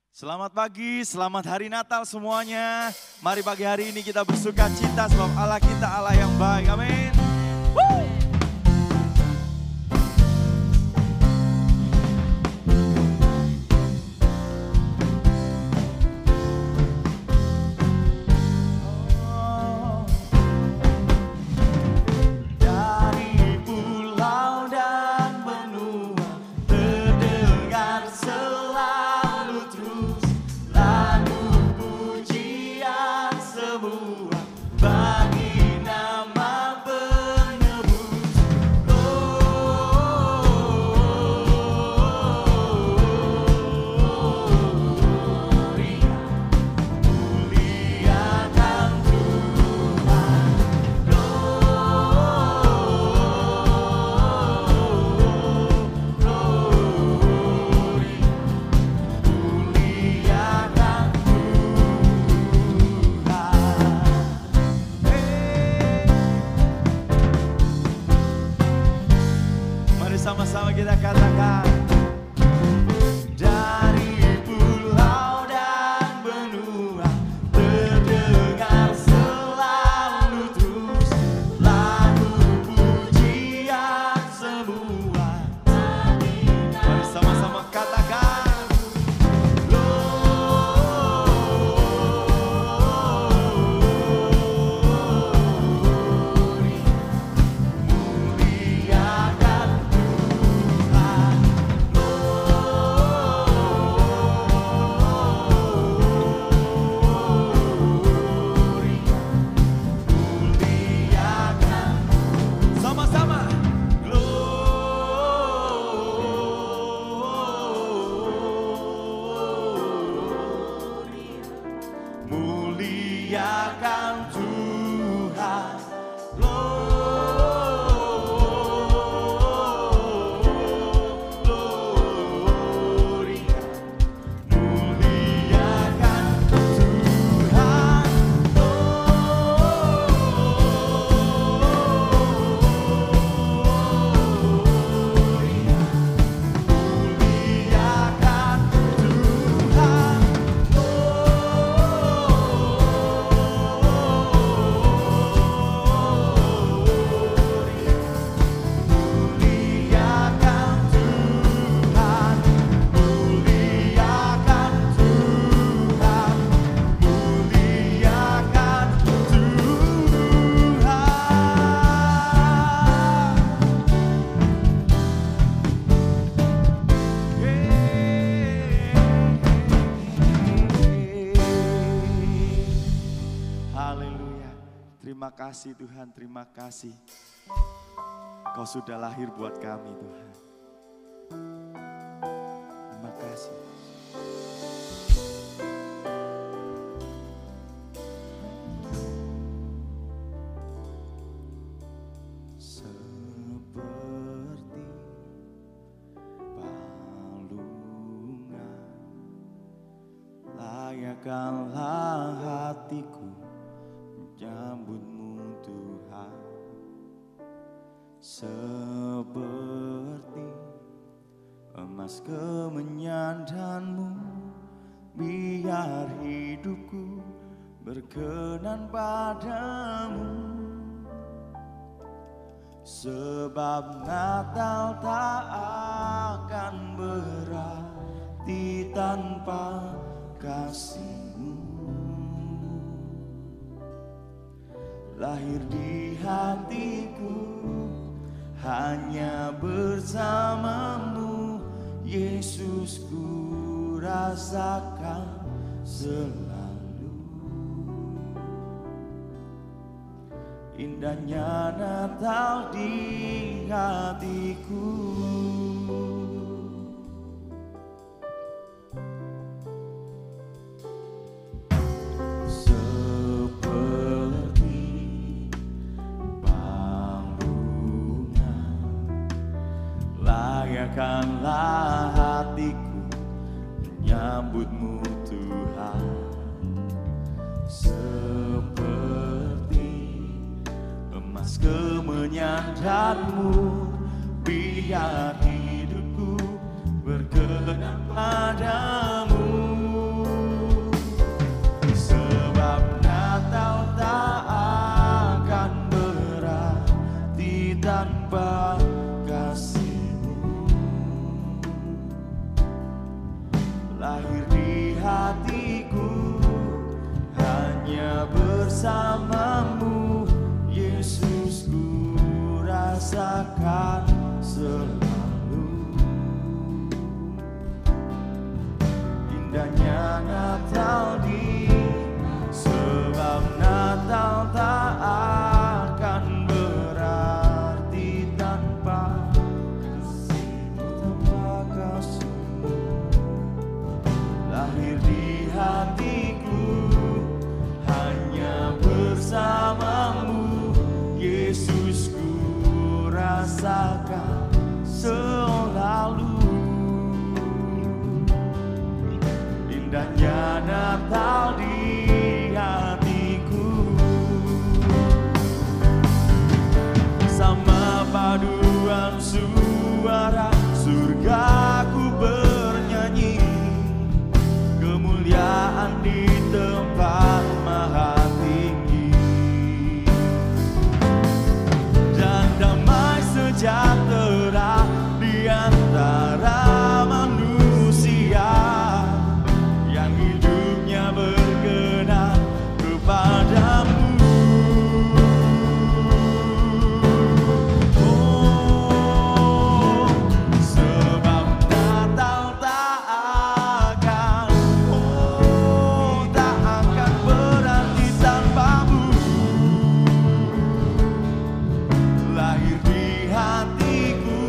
Selamat pagi, selamat hari Natal semuanya. Mari pagi hari ini kita bersuka cita sebab Allah kita Allah yang baik. Amin. Sama-sama kita katakan. Dari pulau dan benua terdengar selalu terus lagu pujian semua. Mari sama-sama katakan. Muliakan Tuhan, glory. Muliakan Tuhan, muliakan Tuhan. Haleluya. Terima kasih Tuhan, terima kasih. Kau sudah lahir buat kami Tuhan. Terima kasih. Seperti palungan layakkanlah hatiku menyambutmu Tuhan, seperti emas kemenyandanmu, biar hidupku berkenan padamu. Sebab Natal tak akan berarti tanpa kasih-Mu. Lahir di hatiku hanya bersamamu, Yesus, ku rasakan selalu indahnya Natal di hatiku. Layakkanlah hatiku menyambutmu Tuhan, seperti emas kemenyandanmu, biar hidupku berkenan padamu. lahir di hatiku hanya bersamamu. Yesus, ku rasakan selalu indahnya Natal sebab Natal tak akan berarti tanpa kasih-Mu. Lahir di hatiku hanya bersamamu. Yesus, ku rasakan selalu indahnya Natal di hatiku. Sama paduan suara surgaku bernyanyi, kemuliaan di tempat maha tinggi, dan damai sejahtera di antara manusia yang hidupnya berkenan kepadamu. Oh, sebab Natal tak akan berarti tanpamu. Lahir di hatiku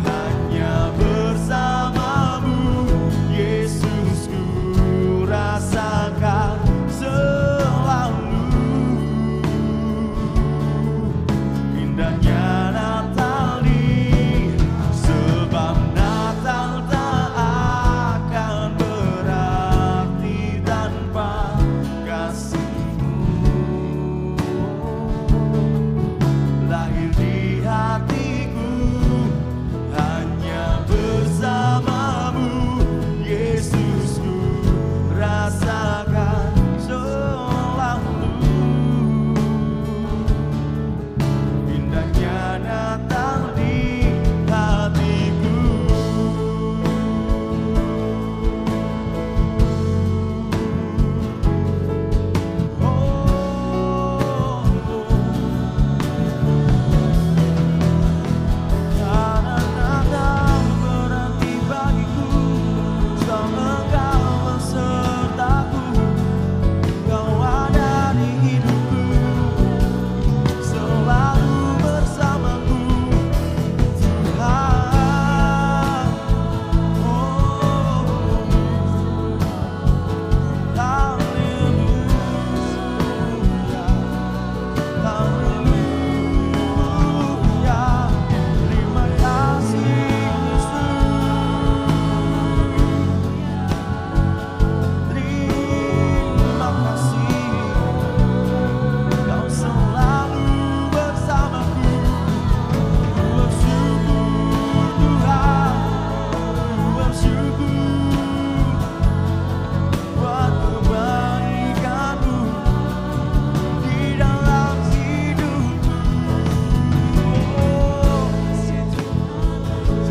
hanya bersamamu. Yesus, ku rasakan selalu indahnya Natal sebab Natal tak akan berarti tanpa kasih-Mu. Lahir di hatiku hanya bersamamu. Yesus, ku rasakan selalu indahnya Natal di hatiku. Karena Natal berarti bagiku, selama Kau besertaku. Kau ada di hidupku, selalu bersamaku, Tuhan. Oh, haleluya, haleluya. Terima kasih Yesus, terima kasih. Kau selalu bersamaku. Ku bersyukur Tuhan, ku bersyukur buat kebaikan-Mu di dalam hidupku. Oh,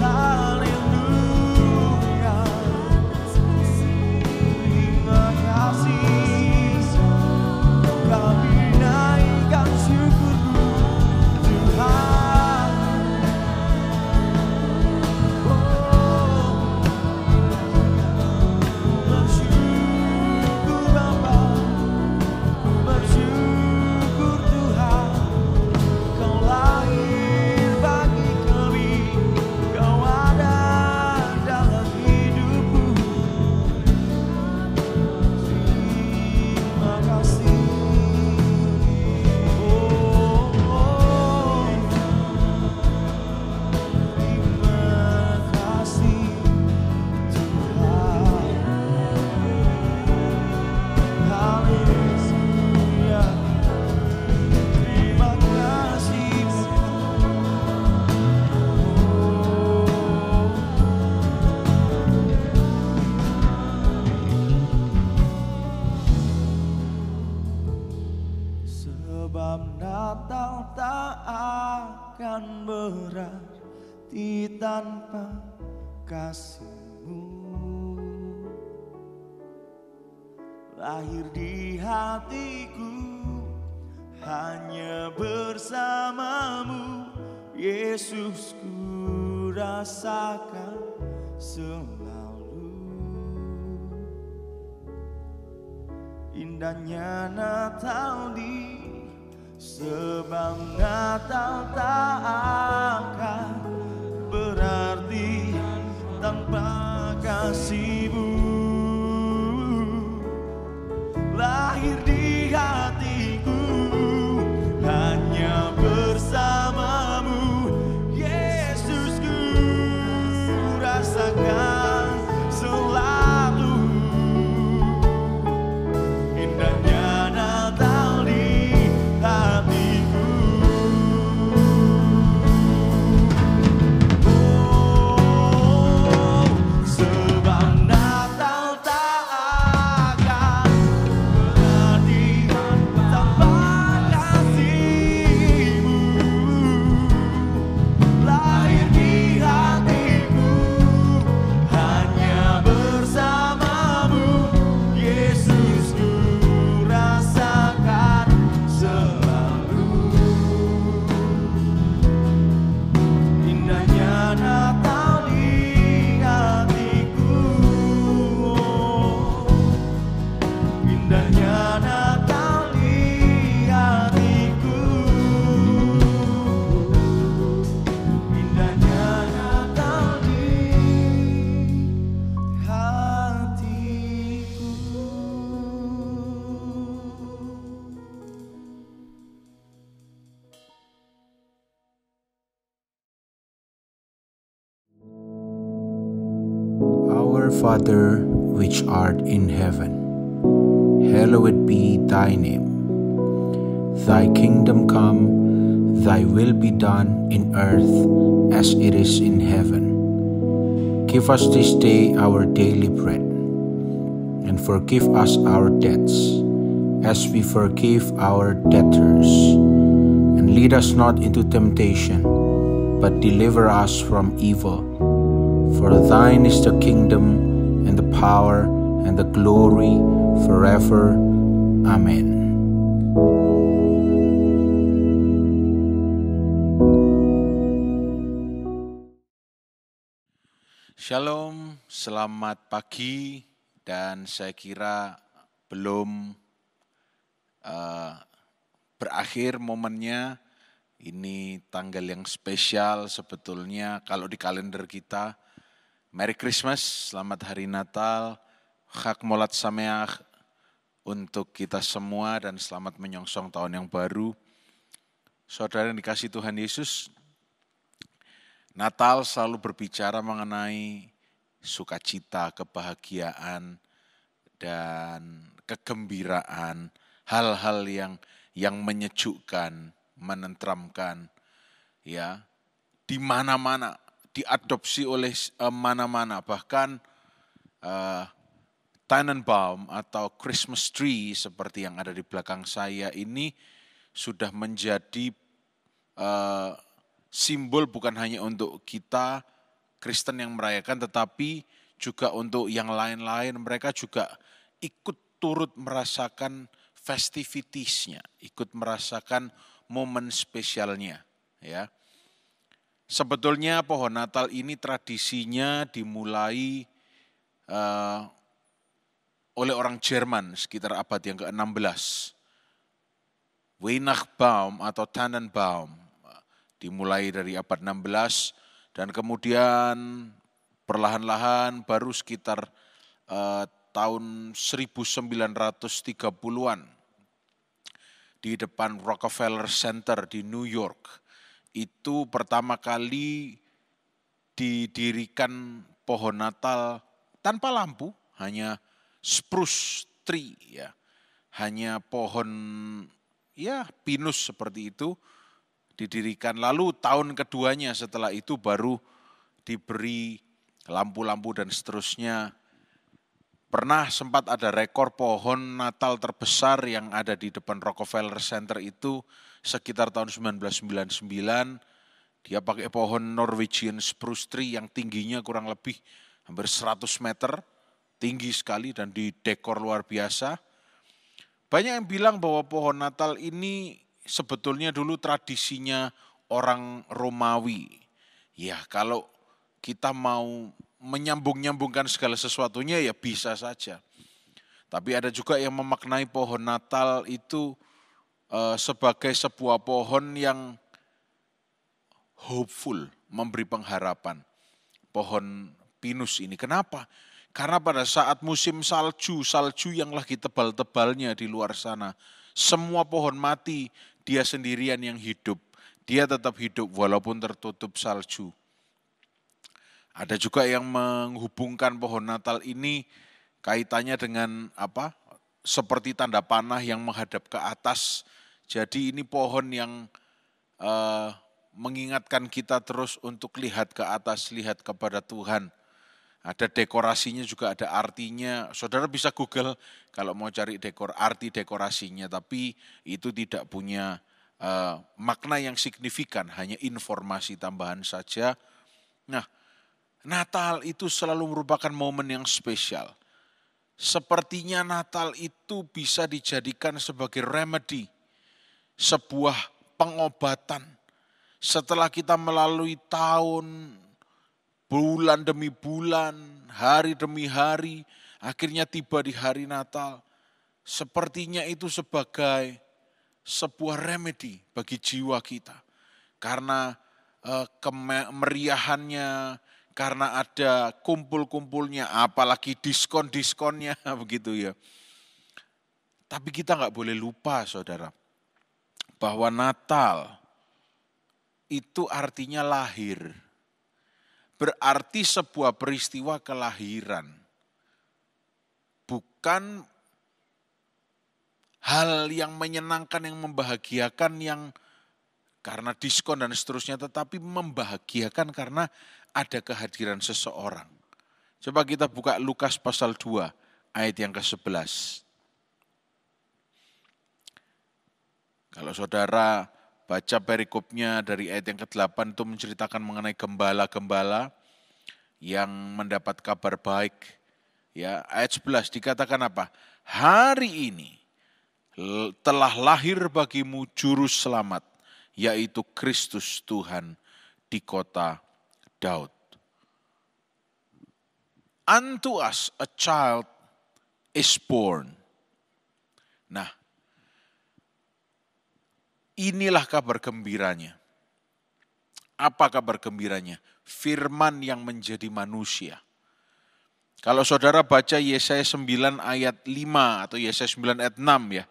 haleluya, terima kasih. Kami naikkan syukurku Tuhan. Oh, bersyukur Bapa, bersyukur Tuhan. Kau lahir bagi kami, Kau ada dalam hidupku. Terima kasih. Oh, terima kasih Tuhan. Haleluya, terima kasih. Sebab Natal tak akan berarti tanpa kasih-Mu. lahir di hatiku hanya bersamamu, Yesus, ku rasakan selalu indahnya Natal di sebab Natal tak akan berarti tanpa kasih-Mu. Lahir di hatiku hanya bersamamu, Yesus, ku rasakan selalu indahnya Natal di hatiku. Oh, sebab Natal tak akan berarti tanpa kasih-Mu. Lahir di hatiku hanya bersamamu, Yesus, ku rasakan selalu indahnya Natal di hatiku. Oh, indahnya Natal di hatiku. Indahnya Natal di hatiku. Our Father, which art in heaven, hallowed be thy name. Thy kingdom come, thy will be done in earth as it is in heaven. Give us this day our daily bread, and forgive us our debts, as we forgive our debtors. And lead us not into temptation, but deliver us from evil. For thine is the kingdom, and the power, and the glory, forever. Amen. Shalom, selamat pagi, dan saya kira belum berakhir momennya. Ini tanggal yang spesial sebetulnya kalau di kalender kita. Merry Christmas, selamat Hari Natal, Chag Molad Sameach untuk kita semua dan selamat menyongsong tahun yang baru. Saudara yang dikasihi Tuhan Yesus, Natal selalu berbicara mengenai sukacita, kebahagiaan, dan kegembiraan, hal-hal yang menyejukkan, menenteramkan, ya, di mana-mana, diadopsi oleh mana-mana, bahkan Tannenbaum atau Christmas tree seperti yang ada di belakang saya ini sudah menjadi simbol bukan hanya untuk kita Kristen yang merayakan, tetapi juga untuk yang lain-lain. Mereka juga ikut turut merasakan festivitiesnya, ikut merasakan momen spesialnya, ya. Sebetulnya pohon Natal ini tradisinya dimulai oleh orang Jerman sekitar abad yang ke-16. Weihnachtsbaum atau Tannenbaum dimulai dari abad 16 dan kemudian perlahan-lahan baru sekitar tahun 1930-an di depan Rockefeller Center di New York. Itu pertama kali didirikan pohon Natal tanpa lampu, hanya spruce tree, ya, hanya pohon, ya, pinus seperti itu didirikan. Lalu tahun keduanya setelah itu baru diberi lampu-lampu dan seterusnya. Pernah sempat ada rekor pohon Natal terbesar yang ada di depan Rockefeller Center itu sekitar tahun 1999, dia pakai pohon Norwegian spruce tree yang tingginya kurang lebih hampir 100 meter, tinggi sekali dan didekor luar biasa. Banyak yang bilang bahwa pohon Natal ini sebetulnya dulu tradisinya orang Romawi. Ya, kalau kita mau menyambung-nyambungkan segala sesuatunya ya bisa saja. Tapi ada juga yang memaknai pohon Natal itu sebagai sebuah pohon yang hopeful, memberi pengharapan. Pohon pinus ini. Kenapa? Karena pada saat musim salju yang lagi tebal-tebalnya di luar sana, semua pohon mati, dia sendirian yang hidup. Dia tetap hidup walaupun tertutup salju. Ada juga yang menghubungkan pohon Natal ini kaitannya dengan apa? Seperti tanda panah yang menghadap ke atas. Jadi ini pohon yang mengingatkan kita terus untuk lihat ke atas, lihat kepada Tuhan. Ada dekorasinya juga ada artinya. Saudara bisa Google kalau mau cari arti dekorasinya, tapi itu tidak punya makna yang signifikan, hanya informasi tambahan saja. Nah, Natal itu selalu merupakan momen yang spesial. Sepertinya Natal itu bisa dijadikan sebagai remedy, sebuah pengobatan. Setelah kita melalui tahun, bulan demi bulan, hari demi hari, akhirnya tiba di hari Natal. Sepertinya itu sebagai sebuah remedy bagi jiwa kita. Karena kemeriahannya, karena ada kumpul-kumpulnya, apalagi diskon-diskonnya begitu ya. Tapi kita nggak boleh lupa saudara, bahwa Natal itu artinya lahir. Berarti sebuah peristiwa kelahiran. Bukan hal yang menyenangkan, yang membahagiakan, yang karena diskon dan seterusnya, tetapi membahagiakan karena ada kehadiran seseorang. Coba kita buka Lukas pasal 2 ayat yang ke-11. Kalau saudara baca perikopnya dari ayat yang ke-8 itu menceritakan mengenai gembala-gembala yang mendapat kabar baik. Ya, ayat 11 dikatakan apa? Hari ini telah lahir bagimu juru selamat, yaitu Kristus Tuhan di kota Daud. Unto us a child is born. Nah, inilah kabar gembiranya. Apa kabar gembiranya? Firman yang menjadi manusia. Kalau saudara baca Yesaya 9 ayat 5 atau Yesaya 9 ayat 6 ya.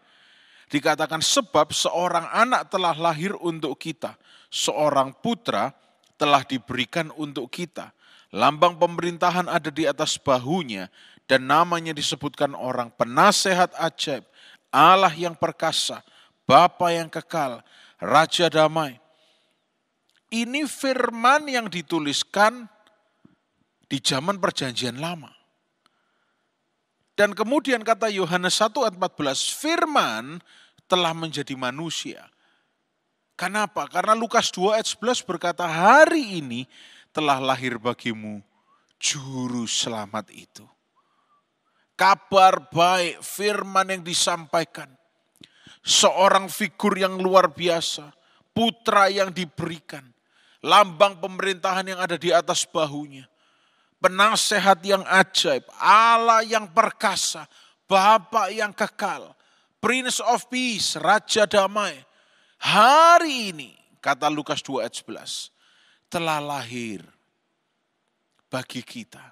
Dikatakan sebab seorang anak telah lahir untuk kita. Seorang putra telah diberikan untuk kita. Lambang pemerintahan ada di atas bahunya. Dan namanya disebutkan orang penasehat ajaib. Allah yang perkasa. Bapa yang kekal, Raja damai. Ini firman yang dituliskan di zaman perjanjian lama. Dan kemudian kata Yohanes 1 ayat 14, firman telah menjadi manusia. Kenapa? Karena Lukas 2 ayat 11 berkata, hari ini telah lahir bagimu juru selamat itu. Kabar baik, firman yang disampaikan. Seorang figur yang luar biasa, putra yang diberikan, lambang pemerintahan yang ada di atas bahunya, penasehat yang ajaib, Allah yang perkasa, Bapa yang kekal, Prince of Peace, Raja damai. Hari ini, kata Lukas 2 ayat 11, telah lahir bagi kita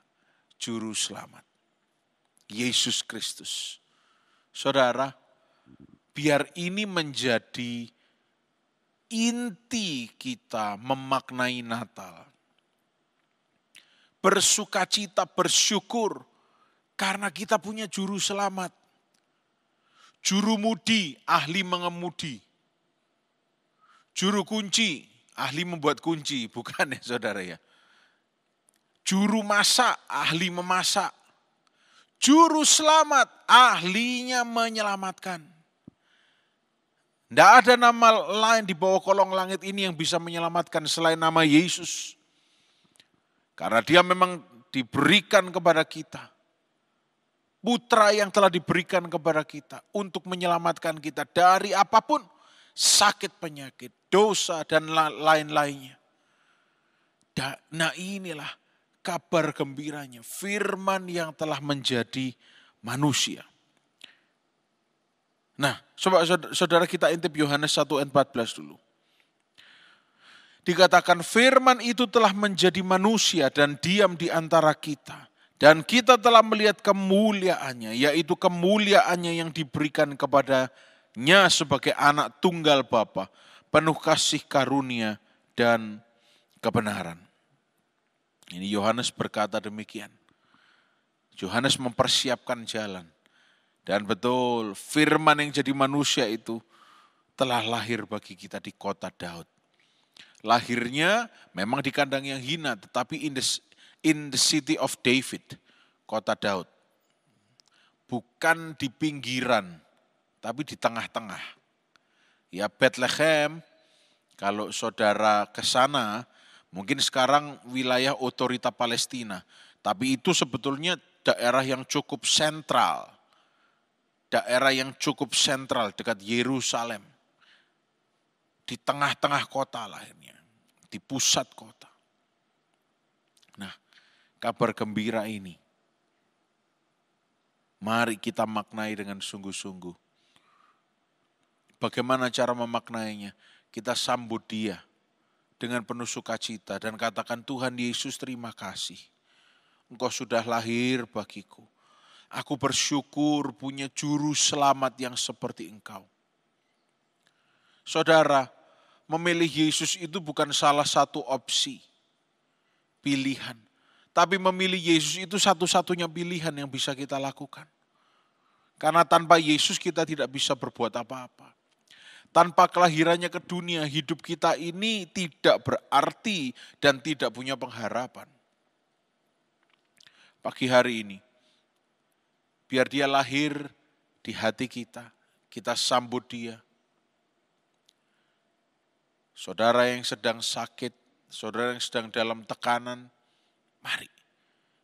juru selamat, Yesus Kristus. Saudara, biar ini menjadi inti kita memaknai Natal. Bersukacita, bersyukur karena kita punya juru selamat. Juru mudi, ahli mengemudi. Juru kunci, ahli membuat kunci, bukan ya saudara ya. Juru masak, ahli memasak. Juru selamat, ahlinya menyelamatkan. Tidak ada nama lain di bawah kolong langit ini yang bisa menyelamatkan selain nama Yesus. Karena dia memang diberikan kepada kita putra yang telah diberikan kepada kita untuk menyelamatkan kita dari apapun, sakit, penyakit, dosa, dan lain-lainnya. Nah inilah kabar gembiranya, firman yang telah menjadi manusia. Nah, saudara kita intip Yohanes 1 ayat 14 dulu. Dikatakan firman itu telah menjadi manusia dan diam di antara kita. Dan kita telah melihat kemuliaannya, yaitu kemuliaannya yang diberikan kepadanya sebagai anak tunggal Bapa, penuh kasih karunia dan kebenaran. Ini Yohanes berkata demikian. Yohanes mempersiapkan jalan. Dan betul, firman yang jadi manusia itu telah lahir bagi kita di kota Daud. Lahirnya memang di kandang yang hina, tetapi in the city of David, kota Daud. Bukan di pinggiran, tapi di tengah-tengah. Ya Bethlehem, kalau saudara ke sana, mungkin sekarang wilayah otorita Palestina. Tapi itu sebetulnya daerah yang cukup sentral. Daerah yang cukup sentral dekat Yerusalem. Di tengah-tengah kota lahirnya. Di pusat kota. Nah, kabar gembira ini, mari kita maknai dengan sungguh-sungguh. Bagaimana cara memaknainya? Kita sambut dia dengan penuh sukacita dan katakan, Tuhan Yesus terima kasih. Engkau sudah lahir bagiku. Aku bersyukur punya juru selamat yang seperti Engkau. Saudara, memilih Yesus itu bukan salah satu opsi, pilihan. Tapi memilih Yesus itu satu-satunya pilihan yang bisa kita lakukan. Karena tanpa Yesus kita tidak bisa berbuat apa-apa. Tanpa kelahirannya ke dunia, hidup kita ini tidak berarti dan tidak punya pengharapan. Pagi hari ini, biar dia lahir di hati kita sambut dia. Saudara yang sedang sakit, saudara yang sedang dalam tekanan, mari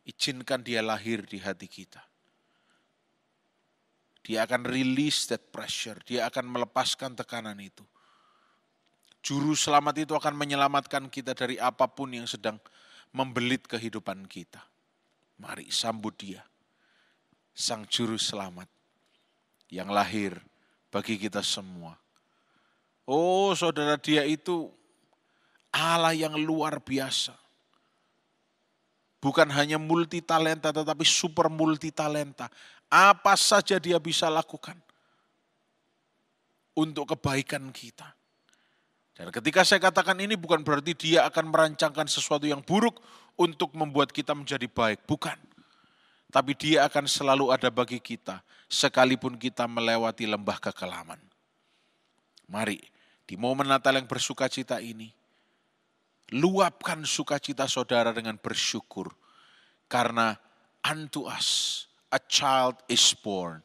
izinkan dia lahir di hati kita. Dia akan release that pressure, dia akan melepaskan tekanan itu. Juru selamat itu akan menyelamatkan kita dari apapun yang sedang membelit kehidupan kita. Mari sambut dia, Sang Juru Selamat yang lahir bagi kita semua. Oh saudara, dia itu Allah yang luar biasa. Bukan hanya multitalenta tetapi super multitalenta. Apa saja dia bisa lakukan untuk kebaikan kita. Dan ketika saya katakan ini bukan berarti dia akan merancangkan sesuatu yang buruk untuk membuat kita menjadi baik. Bukan. Tapi dia akan selalu ada bagi kita sekalipun kita melewati lembah kekelaman. Mari di momen Natal yang bersukacita ini, luapkan sukacita saudara dengan bersyukur. Karena unto us a child is born.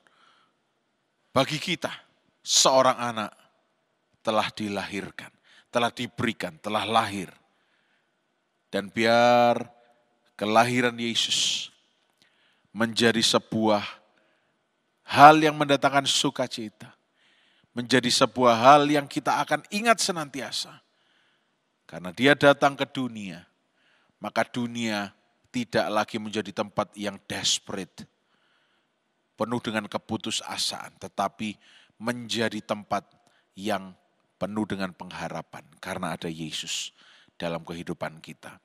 Bagi kita seorang anak telah dilahirkan, telah diberikan, telah lahir. Dan biar kelahiran Yesus menjadi sebuah hal yang mendatangkan sukacita. Menjadi sebuah hal yang kita akan ingat senantiasa. Karena dia datang ke dunia, maka dunia tidak lagi menjadi tempat yang desperate, penuh dengan keputusasaan, tetapi menjadi tempat yang penuh dengan pengharapan karena ada Yesus dalam kehidupan kita.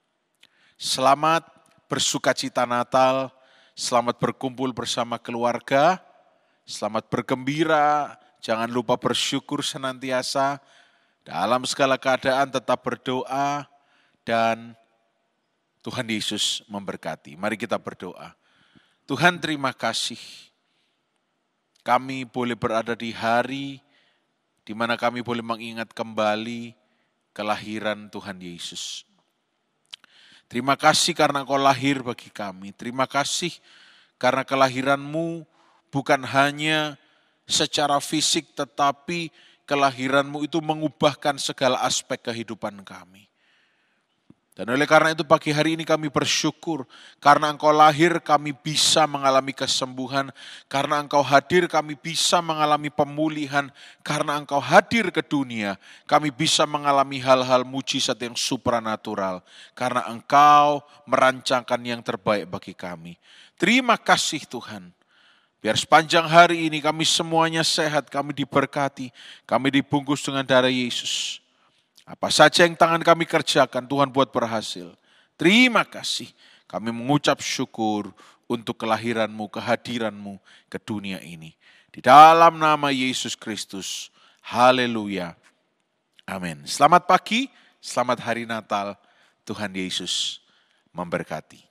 Selamat bersukacita Natal, selamat berkumpul bersama keluarga, selamat bergembira, jangan lupa bersyukur senantiasa, dalam segala keadaan tetap berdoa, dan Tuhan Yesus memberkati. Mari kita berdoa. Tuhan terima kasih, kami boleh berada di hari di mana kami boleh mengingat kembali kelahiran Tuhan Yesus. Terima kasih karena Kau lahir bagi kami. Terima kasih karena kelahiran-Mu bukan hanya secara fisik, tetapi kelahiran-Mu itu mengubahkan segala aspek kehidupan kami. Dan oleh karena itu pagi hari ini kami bersyukur. Karena Engkau lahir kami bisa mengalami kesembuhan. Karena Engkau hadir kami bisa mengalami pemulihan. Karena Engkau hadir ke dunia kami bisa mengalami hal-hal mujizat yang supranatural. Karena Engkau merancangkan yang terbaik bagi kami. Terima kasih Tuhan. Biar sepanjang hari ini kami semuanya sehat, kami diberkati, kami dibungkus dengan darah Yesus. Apa saja yang tangan kami kerjakan, Tuhan buat berhasil. Terima kasih. Kami mengucap syukur untuk kelahiran-Mu, kehadiran-Mu ke dunia ini. Di dalam nama Yesus Kristus. Haleluya. Amin. Selamat pagi, selamat hari Natal. Tuhan Yesus memberkati.